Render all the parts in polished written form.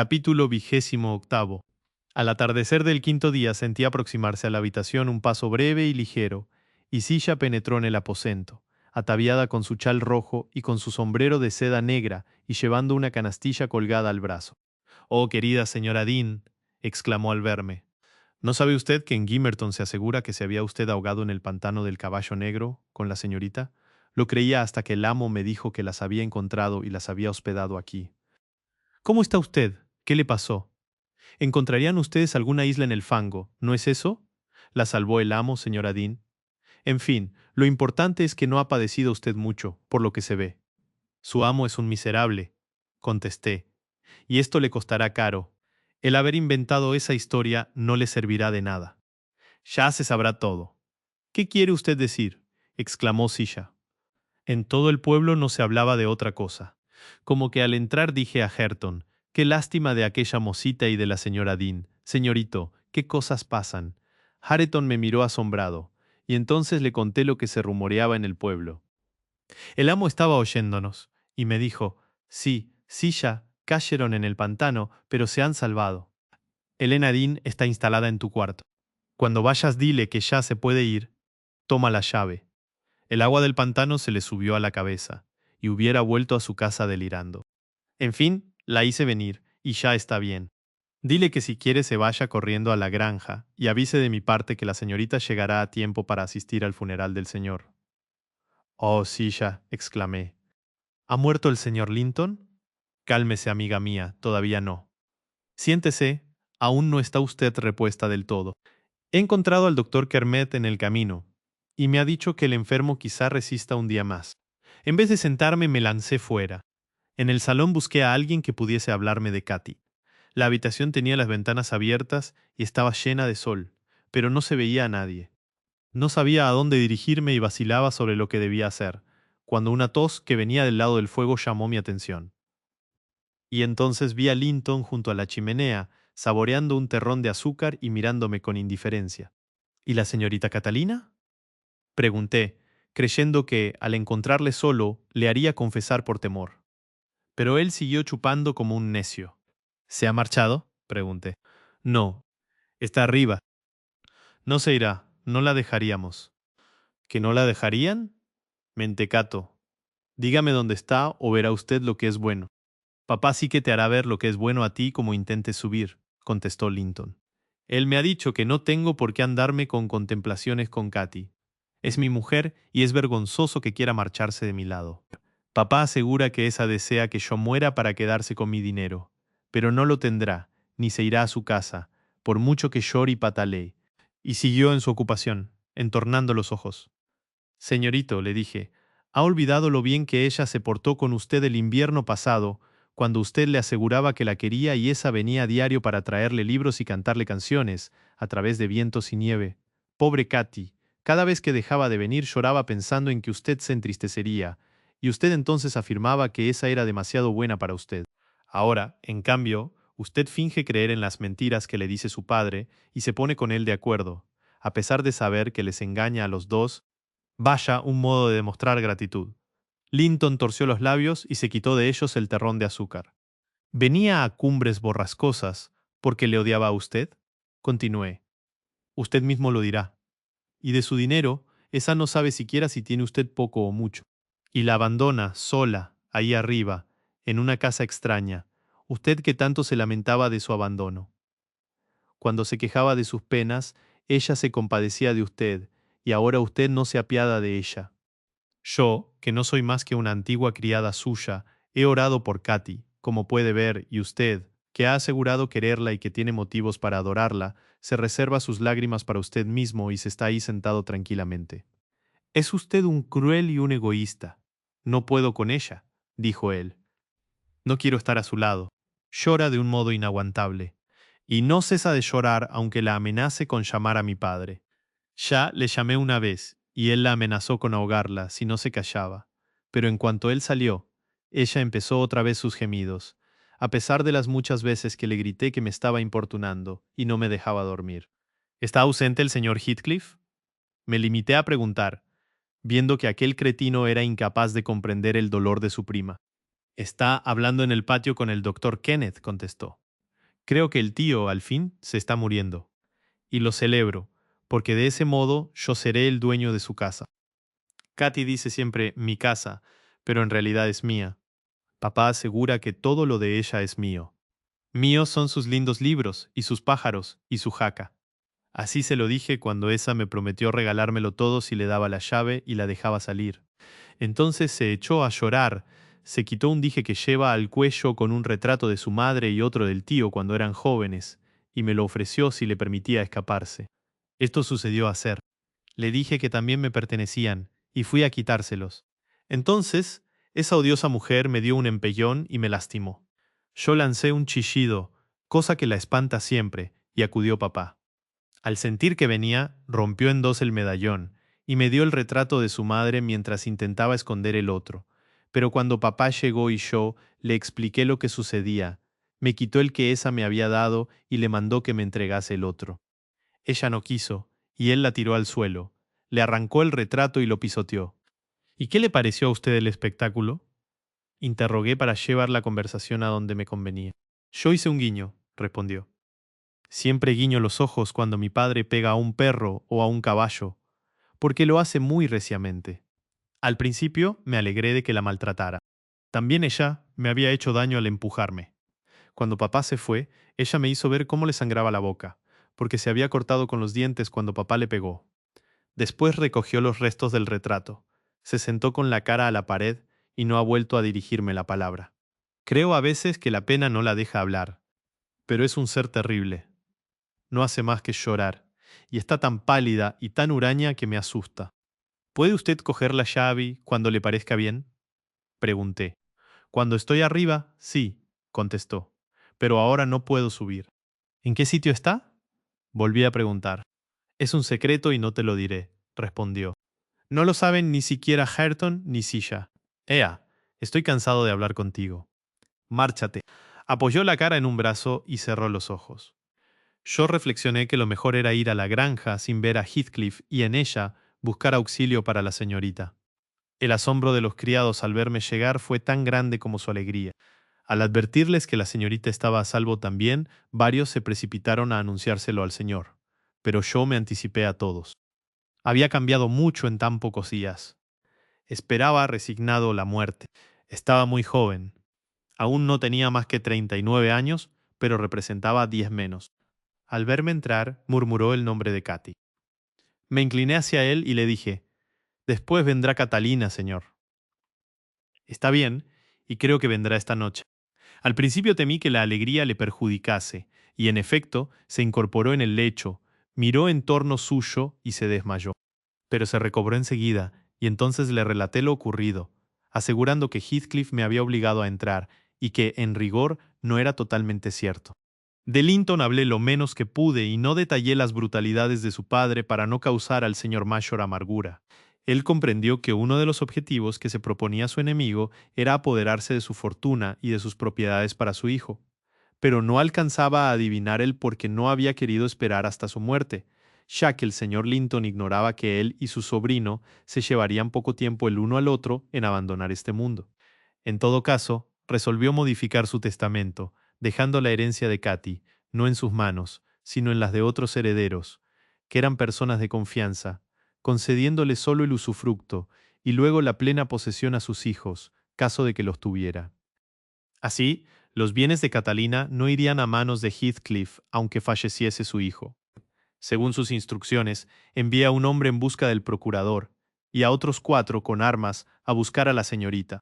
Capítulo 28. Al atardecer del quinto día sentí aproximarse a la habitación un paso breve y ligero, y Silla penetró en el aposento, ataviada con su chal rojo y con su sombrero de seda negra y llevando una canastilla colgada al brazo. «Oh, querida señora Dean», exclamó al verme. «¿No sabe usted que en Gimmerton se asegura que se había usted ahogado en el pantano del Caballo Negro con la señorita? Lo creía hasta que el amo me dijo que las había encontrado y las había hospedado aquí». «¿Cómo está usted? ¿Qué le pasó? Encontrarían ustedes alguna isla en el fango, ¿no es eso? La salvó el amo, señora Dean. En fin, lo importante es que no ha padecido usted mucho, por lo que se ve». «Su amo es un miserable», contesté, «y esto le costará caro. El haber inventado esa historia no le servirá de nada. Ya se sabrá todo». «¿Qué quiere usted decir?», exclamó Silla. En todo el pueblo no se hablaba de otra cosa. Como que al entrar dije a Hareton: «Qué lástima de aquella mocita y de la señora Dean. Señorito, qué cosas pasan». Hareton me miró asombrado, y entonces le conté lo que se rumoreaba en el pueblo. El amo estaba oyéndonos, y me dijo: «Sí, Silla, cayeron en el pantano, pero se han salvado. Helena Dean está instalada en tu cuarto. Cuando vayas dile que ya se puede ir. Toma la llave». El agua del pantano se le subió a la cabeza, y hubiera vuelto a su casa delirando. En fin, la hice venir, y ya está bien. Dile que si quiere se vaya corriendo a la granja, y avise de mi parte que la señorita llegará a tiempo para asistir al funeral del señor. «Oh, Silla», exclamé. «¿Ha muerto el señor Linton?» «Cálmese, amiga mía, todavía no. Siéntese, aún no está usted repuesta del todo. He encontrado al doctor Kermet en el camino, y me ha dicho que el enfermo quizá resista un día más». En vez de sentarme me lancé fuera. En el salón busqué a alguien que pudiese hablarme de Katy. La habitación tenía las ventanas abiertas y estaba llena de sol, pero no se veía a nadie. No sabía a dónde dirigirme y vacilaba sobre lo que debía hacer, cuando una tos que venía del lado del fuego llamó mi atención. Y entonces vi a Linton junto a la chimenea, saboreando un terrón de azúcar y mirándome con indiferencia. «¿Y la señorita Catalina?», pregunté, creyendo que, al encontrarle solo, le haría confesar por temor. Pero él siguió chupando como un necio. «¿Se ha marchado?», pregunté. «No, está arriba». «No se irá, no la dejaríamos». «¿Que no la dejarían?». «Mentecato. Dígame dónde está o verá usted lo que es bueno». «Papá sí que te hará ver lo que es bueno a ti como intentes subir», contestó Linton. «Él me ha dicho que no tengo por qué andarme con contemplaciones con Katy. Es mi mujer y es vergonzoso que quiera marcharse de mi lado. Papá asegura que esa desea que yo muera para quedarse con mi dinero, pero no lo tendrá, ni se irá a su casa, por mucho que llore y patalee». Y siguió en su ocupación, entornando los ojos. «Señorito», le dije, «ha olvidado lo bien que ella se portó con usted el invierno pasado, cuando usted le aseguraba que la quería y esa venía a diario para traerle libros y cantarle canciones, a través de vientos y nieve. Pobre Katy, cada vez que dejaba de venir lloraba pensando en que usted se entristecería, y usted entonces afirmaba que esa era demasiado buena para usted. Ahora, en cambio, usted finge creer en las mentiras que le dice su padre y se pone con él de acuerdo, a pesar de saber que les engaña a los dos. Vaya un modo de demostrar gratitud». Linton torció los labios y se quitó de ellos el terrón de azúcar. «¿Venía a Cumbres Borrascosas porque le odiaba a usted?», continué. «Usted mismo lo dirá. Y de su dinero, esa no sabe siquiera si tiene usted poco o mucho. Y la abandona, sola, ahí arriba, en una casa extraña, usted que tanto se lamentaba de su abandono. Cuando se quejaba de sus penas, ella se compadecía de usted, y ahora usted no se apiada de ella. Yo, que no soy más que una antigua criada suya, he orado por Katy, como puede ver, y usted, que ha asegurado quererla y que tiene motivos para adorarla, se reserva sus lágrimas para usted mismo y se está ahí sentado tranquilamente. Es usted un cruel y un egoísta. No puedo con ella», dijo él. «No quiero estar a su lado. Llora de un modo inaguantable. Y no cesa de llorar aunque la amenace con llamar a mi padre. Ya le llamé una vez, y él la amenazó con ahogarla si no se callaba. Pero en cuanto él salió, ella empezó otra vez sus gemidos, a pesar de las muchas veces que le grité que me estaba importunando y no me dejaba dormir». «¿Está ausente el señor Heathcliff?», me limité a preguntar, viendo que aquel cretino era incapaz de comprender el dolor de su prima. «Está hablando en el patio con el doctor Kenneth», contestó. Creo que el tío, al fin, se está muriendo. Y lo celebro, porque de ese modo yo seré el dueño de su casa. Katy dice siempre mi casa, pero en realidad es mía. Papá asegura que todo lo de ella es mío. Míos son sus lindos libros, y sus pájaros, y su jaca. Así se lo dije cuando esa me prometió regalármelo todo si le daba la llave y la dejaba salir. Entonces se echó a llorar, se quitó un dije que lleva al cuello con un retrato de su madre y otro del tío cuando eran jóvenes, y me lo ofreció si le permitía escaparse. Esto sucedió ayer. Le dije que también me pertenecían, y fui a quitárselos. Entonces, esa odiosa mujer me dio un empellón y me lastimó. Yo lancé un chillido, cosa que la espanta siempre, y acudió papá. Al sentir que venía, rompió en dos el medallón, y me dio el retrato de su madre mientras intentaba esconder el otro. Pero cuando papá llegó y yo le expliqué lo que sucedía, me quitó el que esa me había dado y le mandó que me entregase el otro. Ella no quiso, y él la tiró al suelo. Le arrancó el retrato y lo pisoteó. ¿Y qué le pareció a usted el espectáculo? Interrogué para llevar la conversación a donde me convenía. Yo hice un guiño, respondió. Siempre guiño los ojos cuando mi padre pega a un perro o a un caballo, porque lo hace muy reciamente. Al principio me alegré de que la maltratara. También ella me había hecho daño al empujarme. Cuando papá se fue, ella me hizo ver cómo le sangraba la boca, porque se había cortado con los dientes cuando papá le pegó. Después recogió los restos del retrato, se sentó con la cara a la pared y no ha vuelto a dirigirme la palabra. Creo a veces que la pena no la deja hablar, pero es un ser terrible. No hace más que llorar, y está tan pálida y tan huraña que me asusta. ¿Puede usted coger la llave cuando le parezca bien? Pregunté. Cuando estoy arriba, sí, contestó, pero ahora no puedo subir. ¿En qué sitio está? Volví a preguntar. Es un secreto y no te lo diré, respondió. No lo saben ni siquiera Hareton ni Silla. Ea, estoy cansado de hablar contigo. Márchate. Apoyó la cara en un brazo y cerró los ojos. Yo reflexioné que lo mejor era ir a la granja sin ver a Heathcliff y en ella buscar auxilio para la señorita. El asombro de los criados al verme llegar fue tan grande como su alegría. Al advertirles que la señorita estaba a salvo también, varios se precipitaron a anunciárselo al señor. Pero yo me anticipé a todos. Había cambiado mucho en tan pocos días. Esperaba resignado la muerte. Estaba muy joven. Aún no tenía más que 39 años, pero representaba 10 menos. Al verme entrar, murmuró el nombre de Katy. Me incliné hacia él y le dije, «Después vendrá Catalina, señor». «Está bien, y creo que vendrá esta noche». Al principio temí que la alegría le perjudicase, y en efecto se incorporó en el lecho, miró en torno suyo y se desmayó. Pero se recobró enseguida, y entonces le relaté lo ocurrido, asegurando que Heathcliff me había obligado a entrar, y que, en rigor, no era totalmente cierto. De Linton hablé lo menos que pude y no detallé las brutalidades de su padre para no causar al señor Mayor amargura. Él comprendió que uno de los objetivos que se proponía su enemigo era apoderarse de su fortuna y de sus propiedades para su hijo, pero no alcanzaba a adivinar el por qué no había querido esperar hasta su muerte, ya que el señor Linton ignoraba que él y su sobrino se llevarían poco tiempo el uno al otro en abandonar este mundo. En todo caso, resolvió modificar su testamento, dejando la herencia de Katy, no en sus manos, sino en las de otros herederos, que eran personas de confianza, concediéndole solo el usufructo y luego la plena posesión a sus hijos, caso de que los tuviera. Así, los bienes de Catalina no irían a manos de Heathcliff aunque falleciese su hijo. Según sus instrucciones, envía a un hombre en busca del procurador y a otros 4 con armas a buscar a la señorita.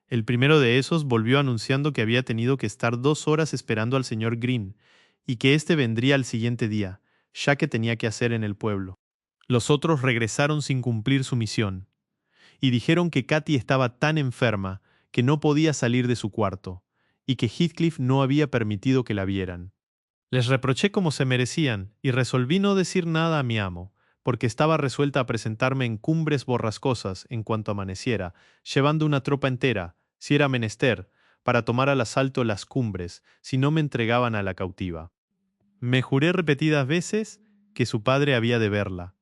El primero de esos volvió anunciando que había tenido que estar 2 horas esperando al señor Green y que éste vendría al siguiente día, ya que tenía que hacer en el pueblo. Los otros regresaron sin cumplir su misión y dijeron que Katy estaba tan enferma que no podía salir de su cuarto y que Heathcliff no había permitido que la vieran. Les reproché como se merecían y resolví no decir nada a mi amo, porque estaba resuelta a presentarme en Cumbres Borrascosas en cuanto amaneciera, llevando una tropa entera, si era menester, para tomar al asalto las cumbres, si no me entregaban a la cautiva. Me juré repetidas veces que su padre había de verla,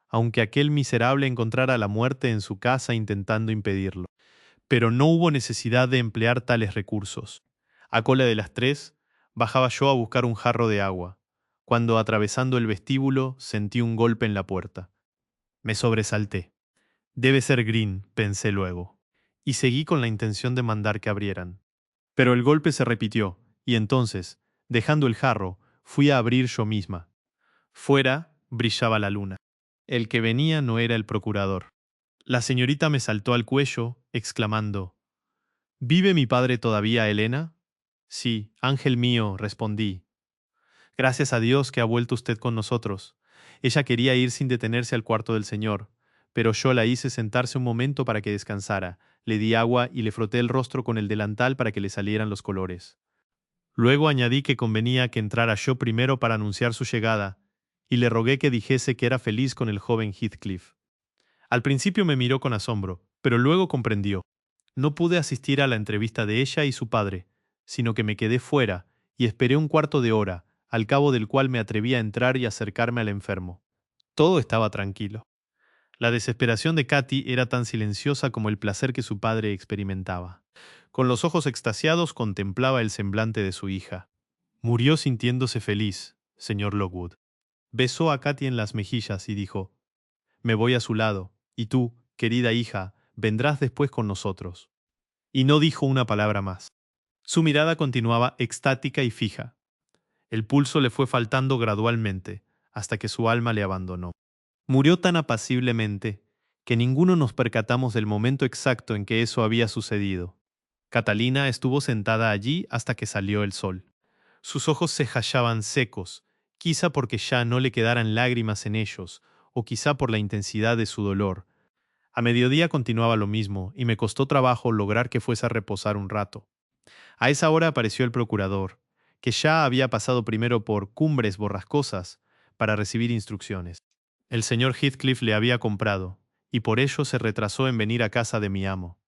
aunque aquel miserable encontrara la muerte en su casa intentando impedirlo. Pero no hubo necesidad de emplear tales recursos. A cola de las 3, Bajaba yo a buscar un jarro de agua, cuando atravesando el vestíbulo sentí un golpe en la puerta. Me sobresalté. Debe ser Green, pensé luego, y seguí con la intención de mandar que abrieran. Pero el golpe se repitió, y entonces, dejando el jarro, fui a abrir yo misma. Fuera brillaba la luna. El que venía no era el procurador. La señorita me saltó al cuello, exclamando: ¿Vive mi padre todavía, Elena? Sí, ángel mío, respondí. Gracias a Dios que ha vuelto usted con nosotros. Ella quería ir sin detenerse al cuarto del señor, pero yo la hice sentarse un momento para que descansara, le di agua y le froté el rostro con el delantal para que le salieran los colores. Luego añadí que convenía que entrara yo primero para anunciar su llegada, y le rogué que dijese que era feliz con el joven Heathcliff. Al principio me miró con asombro, pero luego comprendió. No pude asistir a la entrevista de ella y su padre, sino que me quedé fuera y esperé un cuarto de hora, al cabo del cual me atreví a entrar y acercarme al enfermo. Todo estaba tranquilo. La desesperación de Katy era tan silenciosa como el placer que su padre experimentaba. Con los ojos extasiados contemplaba el semblante de su hija. Murió sintiéndose feliz, señor Lockwood. Besó a Katy en las mejillas y dijo: Me voy a su lado, y tú, querida hija, vendrás después con nosotros. Y no dijo una palabra más. Su mirada continuaba extática y fija. El pulso le fue faltando gradualmente, hasta que su alma le abandonó. Murió tan apaciblemente que ninguno nos percatamos del momento exacto en que eso había sucedido. Catalina estuvo sentada allí hasta que salió el sol. Sus ojos se hallaban secos, quizá porque ya no le quedaran lágrimas en ellos, o quizá por la intensidad de su dolor. A mediodía continuaba lo mismo, y me costó trabajo lograr que fuese a reposar un rato. A esa hora apareció el procurador, que ya había pasado primero por Cumbres Borrascosas para recibir instrucciones. El señor Heathcliff le había comprado, y por ello se retrasó en venir a casa de mi amo.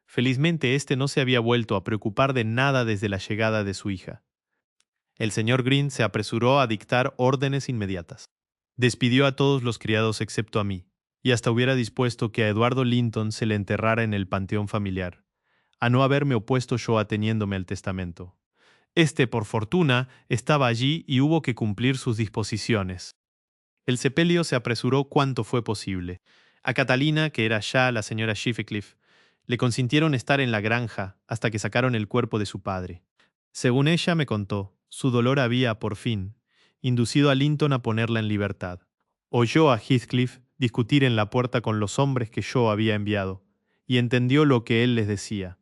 Felizmente éste no se había vuelto a preocupar de nada desde la llegada de su hija. El señor Green se apresuró a dictar órdenes inmediatas. Despidió a todos los criados excepto a mí, y hasta hubiera dispuesto que a Eduardo Linton se le enterrara en el panteón familiar, a no haberme opuesto yo ateniéndome al testamento. Este, por fortuna, estaba allí y hubo que cumplir sus disposiciones. El sepelio se apresuró cuanto fue posible. A Catalina, que era ya la señora Heathcliff, le consintieron estar en la granja hasta que sacaron el cuerpo de su padre. Según ella me contó, su dolor había, por fin, inducido a Linton a ponerla en libertad. Oyó a Heathcliff discutir en la puerta con los hombres que yo había enviado, y entendió lo que él les decía.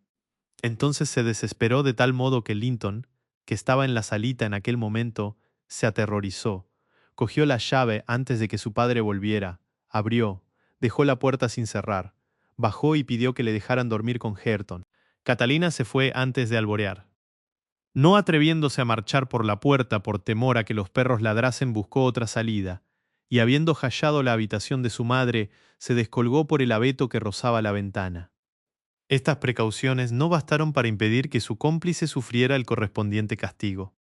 Entonces se desesperó de tal modo que Linton, que estaba en la salita en aquel momento, se aterrorizó. Cogió la llave antes de que su padre volviera, abrió, dejó la puerta sin cerrar, bajó y pidió que le dejaran dormir con Hareton. Catalina se fue antes de alborear. No atreviéndose a marchar por la puerta por temor a que los perros ladrasen, buscó otra salida, y habiendo hallado la habitación de su madre, se descolgó por el abeto que rozaba la ventana. Estas precauciones no bastaron para impedir que su cómplice sufriera el correspondiente castigo.